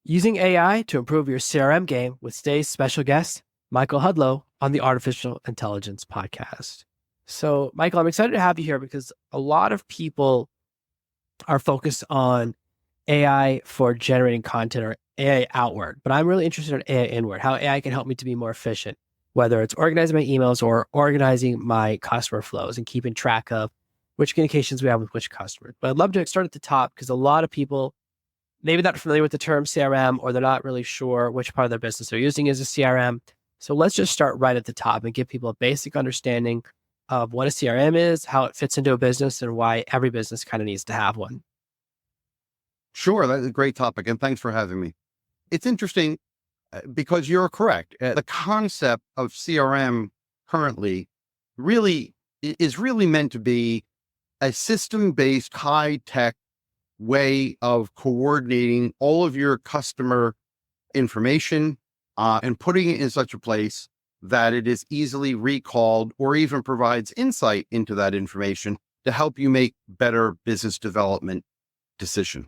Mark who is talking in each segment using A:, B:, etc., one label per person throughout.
A: Using AI to improve your CRM game with today's special guest, Michael Hudlow, on the Artificial Intelligence Podcast. So, Michael, I'm excited to have you here because a lot of people are focused on AI for generating content or AI outward, but I'm really interested in AI inward, how AI can help me to be more efficient, whether it's organizing my emails or organizing my customer flows and keeping track of which communications we have with which customers. But I'd love to start at the top because a lot of people maybe not familiar with the term CRM, or they're not really sure which part of their business they're using as a CRM. So let's just start right at the top and give people a basic understanding of what a CRM is, how it fits into a business, and why every business kind of needs to have one.
B: Sure, that's a great topic, and thanks for having me. It's interesting because you're correct. The concept of CRM currently really is really meant to be a system-based, high-tech way of coordinating all of your customer information and putting it in such a place that it is easily recalled or even provides insight into that information to help you make better business development decisions.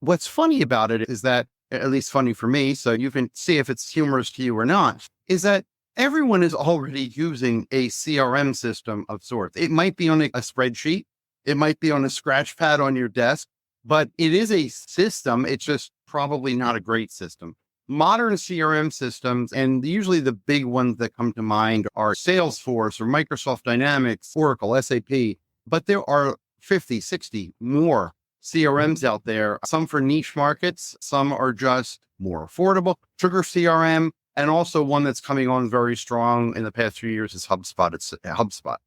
B: What's funny about it is that, at least funny for me, so you can see if it's humorous to you or not, is that everyone is already using a CRM system of sorts. It might be on a spreadsheet, it might be on a scratch pad on your desk, but it is a system. It's just probably not a great system. Modern CRM systems, and usually the big ones that come to mind are Salesforce or Microsoft Dynamics, Oracle, SAP, but there are 50, 60 more CRMs out there, some for niche markets, some are just more affordable. Sugar CRM, and also one that's coming on very strong in the past few years is HubSpot. It's HubSpot.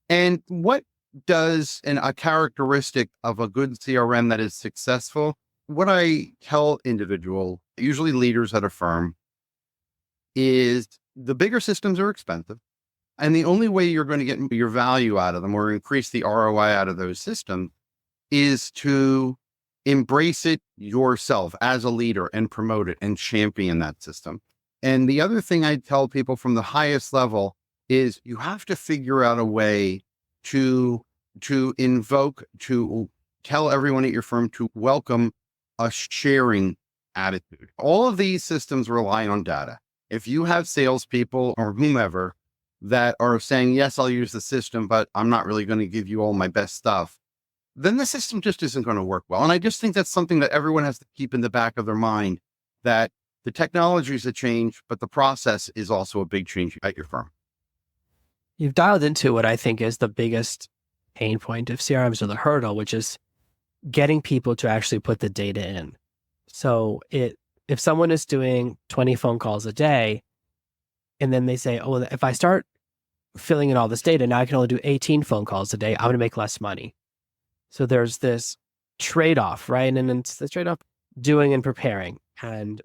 B: And what does a characteristic of a good CRM that is successful? What I tell individual, usually leaders at a firm, is the bigger systems are expensive. And the only way you're going to get your value out of them or increase the ROI out of those systems is to embrace it yourself as a leader and promote it and champion that system. And the other thing I tell people from the highest level is you have to figure out a way to invoke, to tell everyone at your firm to welcome a sharing attitude. All of these systems rely on data. If you have salespeople or whomever that are saying, yes, I'll use the system, but I'm not really going to give you all my best stuff, then the system just isn't going to work well. And I just think that's something that everyone has to keep in the back of their mind, that the technology is a change, but the process is also a big change at your firm.
A: You've dialed into what I think is the biggest pain point of CRMs, or the hurdle, which is getting people to actually put the data in. So if someone is doing 20 phone calls a day, and then they say, oh, if I start filling in all this data, now I can only do 18 phone calls a day, I'm going to make less money. So there's this trade-off, right? And it's the trade-off doing and preparing. And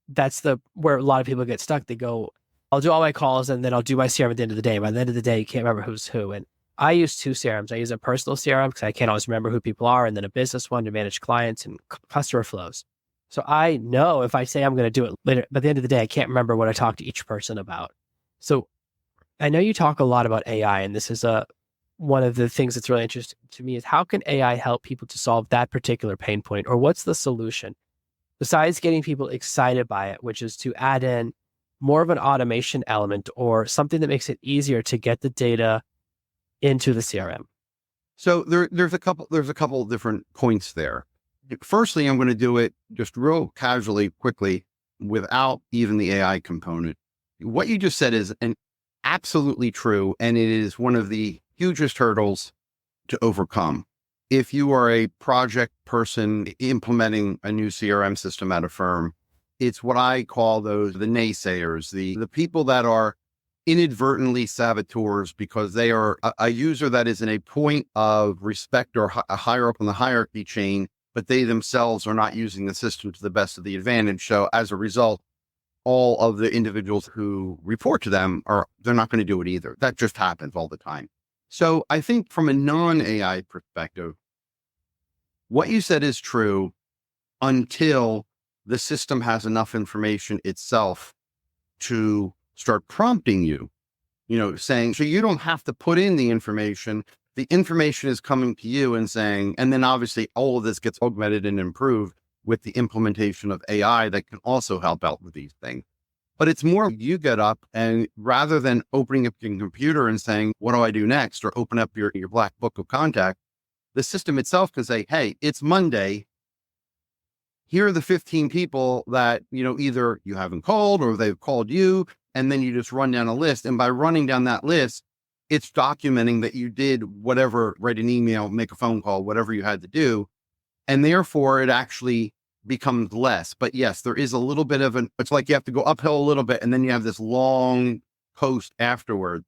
A: that's where a lot of people get stuck. They go, I'll do all my calls and then I'll do my CRM at the end of the day. By the end of the day, you can't remember who's who. And I use two CRMs. I use a personal CRM because I can't always remember who people are, and then a business one to manage clients and customer flows. So I know if I say I'm going to do it later, but at the end of the day, I can't remember what I talked to each person about. So I know you talk a lot about AI, and this is one of the things that's really interesting to me is how can AI help people to solve that particular pain point, or what's the solution besides getting people excited by it, which is to add in more of an automation element or something that makes it easier to get the data into the CRM?
B: So there's a couple of different points there. Firstly, I'm going to do it just real casually, quickly, without even the AI component. What you just said is absolutely true, and it is one of the hugest hurdles to overcome. If you are a project person implementing a new CRM system at a firm, it's what I call the naysayers, the people that are inadvertently saboteurs because they are a user that is in a point of respect or higher up on the hierarchy chain, but they themselves are not using the system to the best of the advantage. So as a result, all of the individuals who report to them they're not going to do it either. That just happens all the time. So I think from a non-AI perspective, what you said is true until the system has enough information itself to start prompting you, saying, so you don't have to put in the information. The information is coming to you and saying, and then obviously all of this gets augmented and improved with the implementation of AI that can also help out with these things. But it's more you get up and rather than opening up your computer and saying, what do I do next? Or open up your black book of contact, the system itself can say, hey, it's Monday. Here are the 15 people that, either you haven't called or they've called you. And then you just run down a list. And by running down that list, it's documenting that you did whatever, write an email, make a phone call, whatever you had to do. And therefore it actually becomes less. But yes, there is a little bit of it's like you have to go uphill a little bit and then you have this long coast afterward.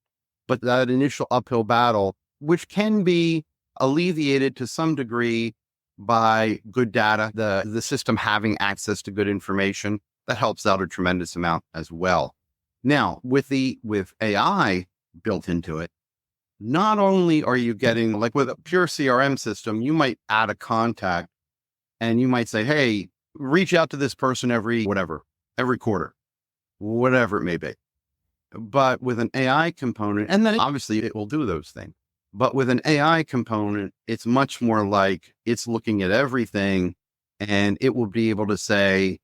B: But that initial uphill battle, which can be alleviated to some degree by good data, the system having access to good information, that helps out a tremendous amount as well. Now, with AI built into it, not only are you getting, like with a pure CRM system, you might add a contact and you might say, hey, reach out to this person every quarter, whatever it may be. But with an AI component, and then obviously it will do those things. But with an AI component, it's much more like it's looking at everything and it will be able to say,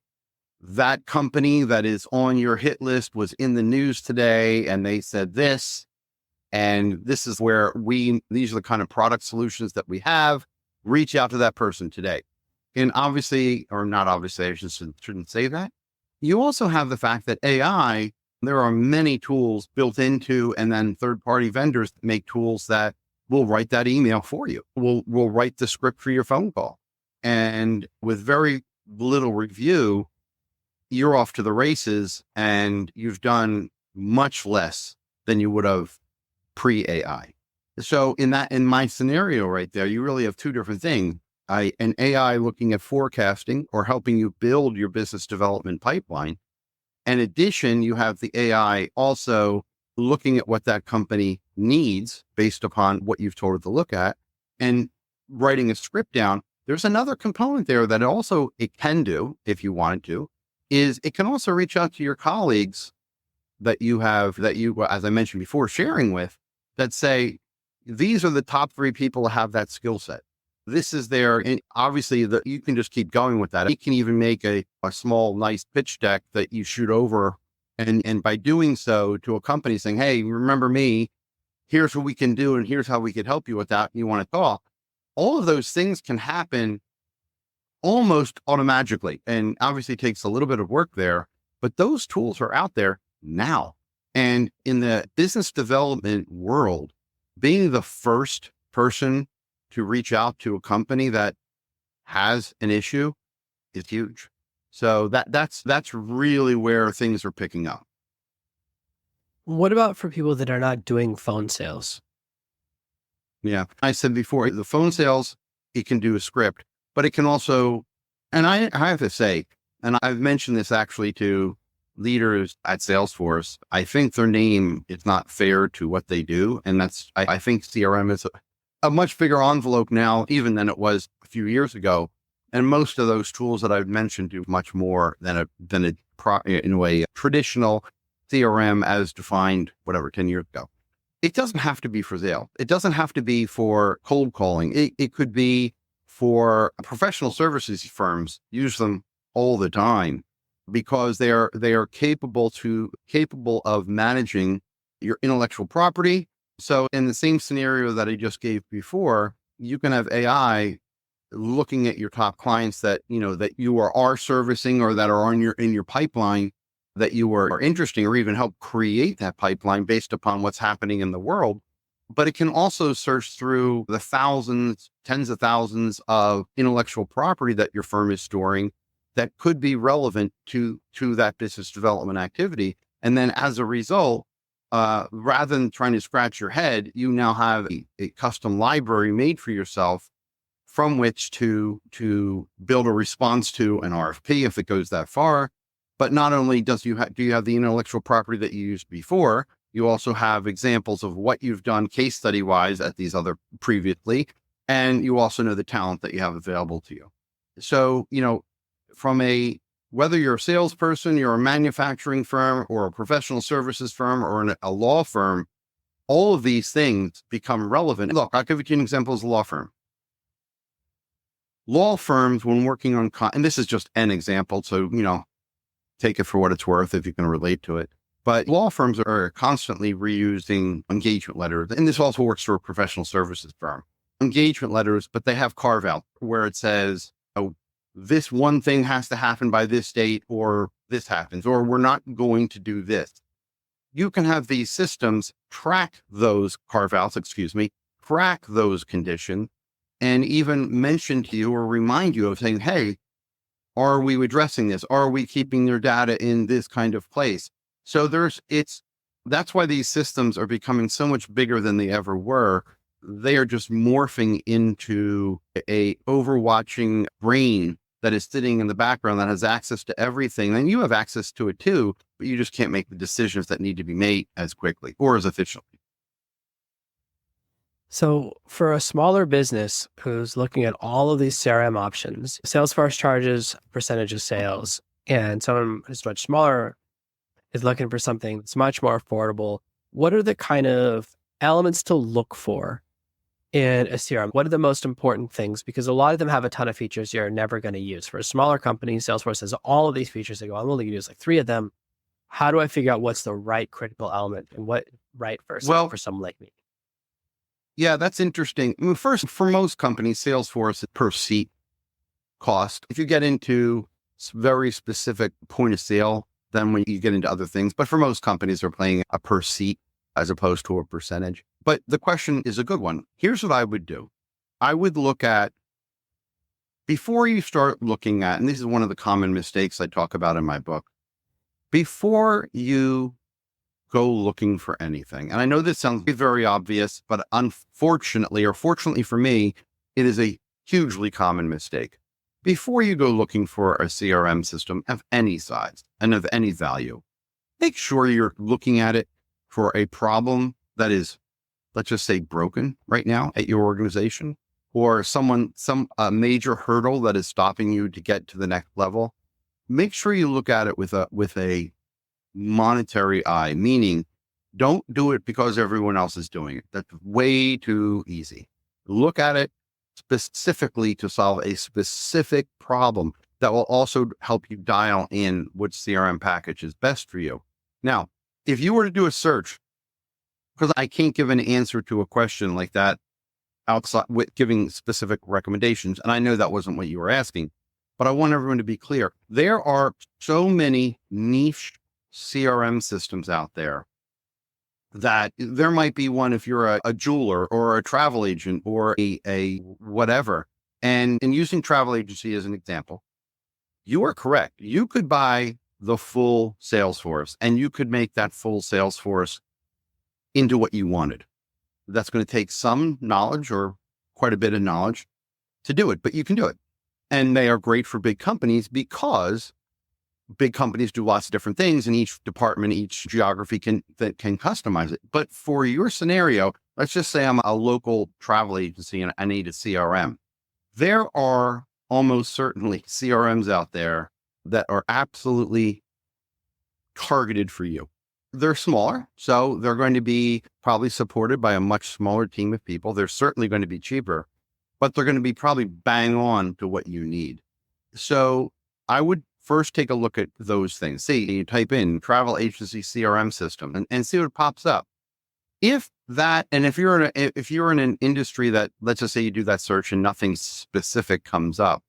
B: that company that is on your hit list was in the news today and they said this, and this is where these are the kind of product solutions that we have. Reach out to that person today. And obviously, or not obviously, I shouldn't say that. You also have the fact that AI, there are many tools built into, and then third-party vendors make tools that will write that email for you. Will write the script for your phone call. And with very little review, you're off to the races and you've done much less than you would have pre-AI. So in my scenario right there, you really have two different things. An AI looking at forecasting or helping you build your business development pipeline. In addition, you have the AI also looking at what that company needs based upon what you've told it to look at and writing a script down. There's another component there that also it can do, if you wanted to, is it can also reach out to your colleagues that you, as I mentioned before, sharing with, that say, these are the top 3 people who have that skill set. This is there. And obviously you can just keep going with that. You can even make a small, nice pitch deck that you shoot over. And by doing so to a company saying, hey, remember me, here's what we can do. And here's how we could help you with that. You want to talk. All of those things can happen almost automatically. And obviously it takes a little bit of work there, but those tools are out there now. And in the business development world, being the first person to reach out to a company that has an issue is huge. So that's really where things are picking up.
A: What about for people that are not doing phone sales?
B: Yeah. I said before, the phone sales, it can do a script, but it can also, and I have to say, and I've mentioned this actually to leaders at Salesforce, I think their name is not fair to what they do. And I think CRM is a much bigger envelope now, even than it was a few years ago. And most of those tools that I've mentioned do much more than a traditional CRM as defined, 10 years ago. It doesn't have to be for sale. It doesn't have to be for cold calling. It could be for professional services firms. Use them all the time because they are capable of managing your intellectual property. So in the same scenario that I just gave before, you can have AI looking at your top clients that you are servicing or that are in your pipeline that you are interesting, or even help create that pipeline based upon what's happening in the world. But it can also search through the thousands, tens of thousands of intellectual property that your firm is storing that could be relevant to that business development activity. And then as a result, rather than trying to scratch your head, you now have a custom library made for yourself from which to build a response to an RFP if it goes that far. But not only do you have the intellectual property that you used before, you also have examples of what you've done case study wise at these other previously. And you also know the talent that you have available to you. So, whether you're a salesperson, you're a manufacturing firm or a professional services firm or a law firm, all of these things become relevant. Look, I'll give you an example as a law firm. law firms, when working on, and this is just an example, so, take it for what it's worth if you can relate to it. But law firms are constantly reusing engagement letters. And this also works for a professional services firm. Engagement letters, but they have carve out where it says, oh, this one thing has to happen by this date, or this happens, or we're not going to do this. You can have these systems track those carve outs, track those conditions, and even mention to you or remind you of saying, hey, are we addressing this? Are we keeping their data in this kind of place? So that's why these systems are becoming so much bigger than they ever were. They are just morphing into a overwatching brain that is sitting in the background that has access to everything. And you have access to it too, but you just can't make the decisions that need to be made as quickly or as efficiently.
A: So for a smaller business who's looking at all of these CRM options, Salesforce charges a percentage of sales, and someone who's much smaller is looking for something that's much more affordable. What are the kind of elements to look for in a CRM? What are the most important things? Because a lot of them have a ton of features you're never going to use. For a smaller company, Salesforce has all of these features. They go, I'm only going to use like 3 of them. How do I figure out what's the right critical element and what right for someone like me?
B: Yeah, that's interesting. I mean, first, for most companies, Salesforce is per seat cost. If you get into very specific point of sale, then when you get into other things, but for most companies, they're playing a per seat as opposed to a percentage. But the question is a good one. Here's what I would do. I would look at, before you start looking at, and this is one of the common mistakes I talk about in my book, before you go looking for anything. And I know this sounds very obvious, but unfortunately, or fortunately for me, it is a hugely common mistake. Before you go looking for a CRM system of any size and of any value, make sure you're looking at it for a problem that is, let's just say, broken right now at your organization, or some major hurdle that is stopping you to get to the next level. Make sure you look at it with a monetary eye, meaning don't do it because everyone else is doing it. That's way too easy. Look at it specifically to solve a specific problem that will also help you dial in which CRM package is best for you. Now, if you were to do a search, because I can't give an answer to a question like that outside with giving specific recommendations, and I know that wasn't what you were asking, but I want everyone to be clear. There are so many niche CRM systems out there that there might be one if you're a jeweler or a travel agent or a whatever. And in using travel agency as an example, you are correct. You could buy the full Salesforce and you could make that full Salesforce into what you wanted. That's going to take some knowledge or quite a bit of knowledge to do it, but you can do it. And they are great for big companies because big companies do lots of different things, and each department, each geography can customize it. But for your scenario, let's just say I'm a local travel agency and I need a CRM. There are almost certainly CRMs out there that are absolutely targeted for you. They're smaller, so they're going to be probably supported by a much smaller team of people. They're certainly going to be cheaper, but they're going to be probably bang on to what you need. So I would first take a look at those things. See, you type in travel agency CRM system and see what pops up. If you're in an industry that, let's just say you do that search and nothing specific comes up,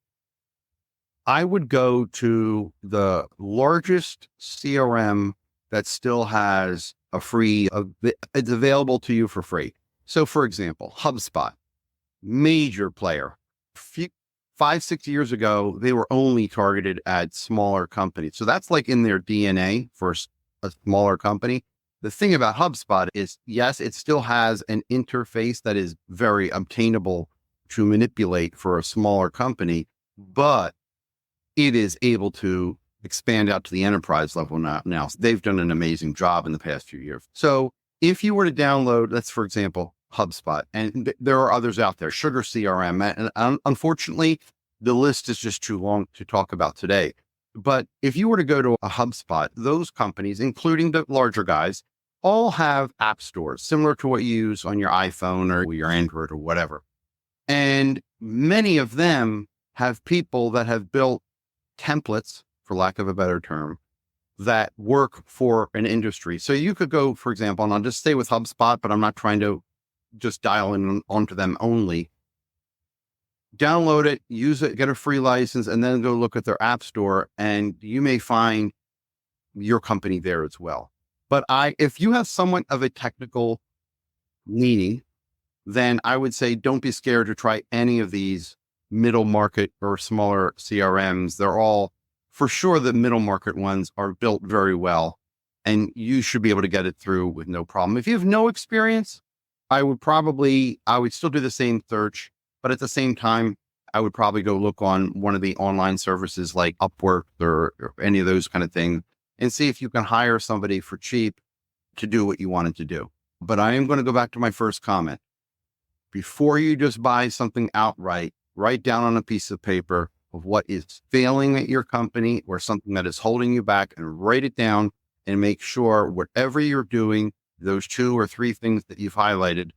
B: I would go to the largest CRM that still has it's available to you for free. So for example, HubSpot, major player. 5-6 years ago, they were only targeted at smaller companies. So that's like in their DNA for a smaller company. The thing about HubSpot is, yes, it still has an interface that is very obtainable to manipulate for a smaller company, but it is able to expand out to the enterprise level now. So they've done an amazing job in the past few years. So if you were to download, let's, for example, HubSpot, and there are others out there, Sugar CRM, and unfortunately, the list is just too long to talk about today. But if you were to go to a HubSpot, those companies, including the larger guys, all have app stores similar to what you use on your iPhone or your Android or whatever. And many of them have people that have built templates, for lack of a better term, that work for an industry. So you could go, for example, and I'll just stay with HubSpot, but I'm not trying to just dial in onto them only. Download it, use it, get a free license, and then go look at their app store, and you may find your company there as well. But if you have somewhat of a technical leaning, then I would say don't be scared to try any of these middle market or smaller CRMs. They're all, for sure, the middle market ones are built very well, and you should be able to get it through with no problem. If you have no experience, I would still do the same search, but at the same time, I would probably go look on one of the online services like Upwork or any of those kind of things and see if you can hire somebody for cheap to do what you wanted to do. But I am going to go back to my first comment. Before you just buy something outright, write down on a piece of paper of what is failing at your company or something that is holding you back, and write it down and make sure whatever you're doing, those 2 or 3 things that you've highlighted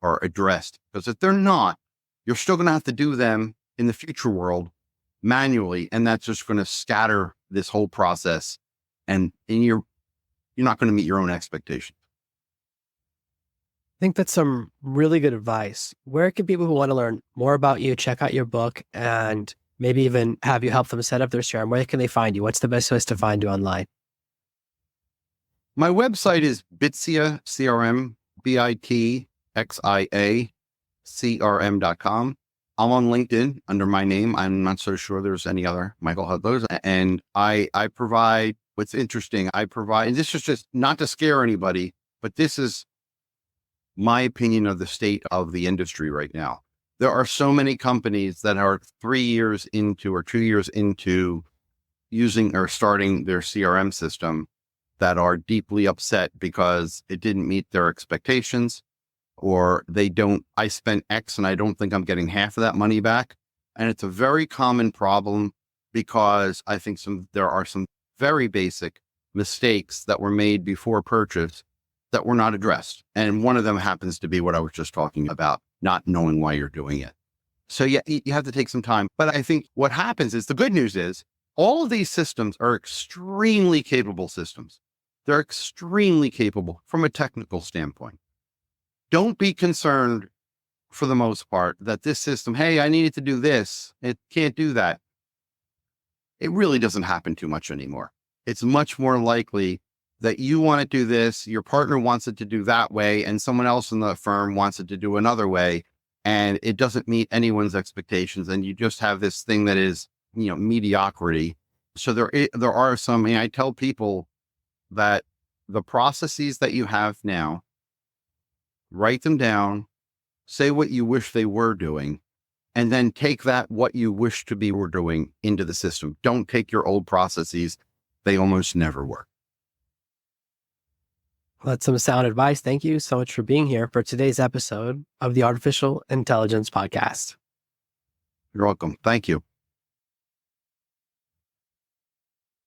B: are addressed. Because if they're not, you're still going to have to do them in the future world manually. And that's just going to scatter this whole process. And you're not going to meet your own expectations.
A: I think that's some really good advice. Where can people who want to learn more about you, check out your book, and maybe even have you help them set up their CRM, where can they find you? What's the best place to find you online?
B: My website is Bitsia CRM, BITXIA CRM.com. I'm on LinkedIn under my name. I'm not so sure there's any other Michael Hudlows. And I provide, what's interesting, and this is just not to scare anybody, but this is my opinion of the state of the industry right now. There are so many companies that are 3 years into or 2 years into using or starting their CRM system that are deeply upset because it didn't meet their expectations, or I spent X and I don't think I'm getting half of that money back. And it's a very common problem because I think there are some very basic mistakes that were made before purchase that were not addressed. And one of them happens to be what I was just talking about, not knowing why you're doing it. So yeah, you have to take some time. But I think what happens is, the good news is all of these systems are extremely capable systems. They're extremely capable from a technical standpoint. Don't be concerned, for the most part, that this system, hey, I needed to do this, it can't do that. It really doesn't happen too much anymore. It's much more likely that you want to do this, your partner wants it to do that way, and someone else in the firm wants it to do another way, and it doesn't meet anyone's expectations, and you just have this thing that is, mediocrity. So there are some, I tell people that the processes that you have now, write them down, say what you wish they were doing, and then take what you wish to be were doing into the system. Don't take your old processes. They almost never work.
A: Well, that's some sound advice. Thank you so much for being here for today's episode of the Artificial Intelligence Podcast.
B: You're welcome. Thank you.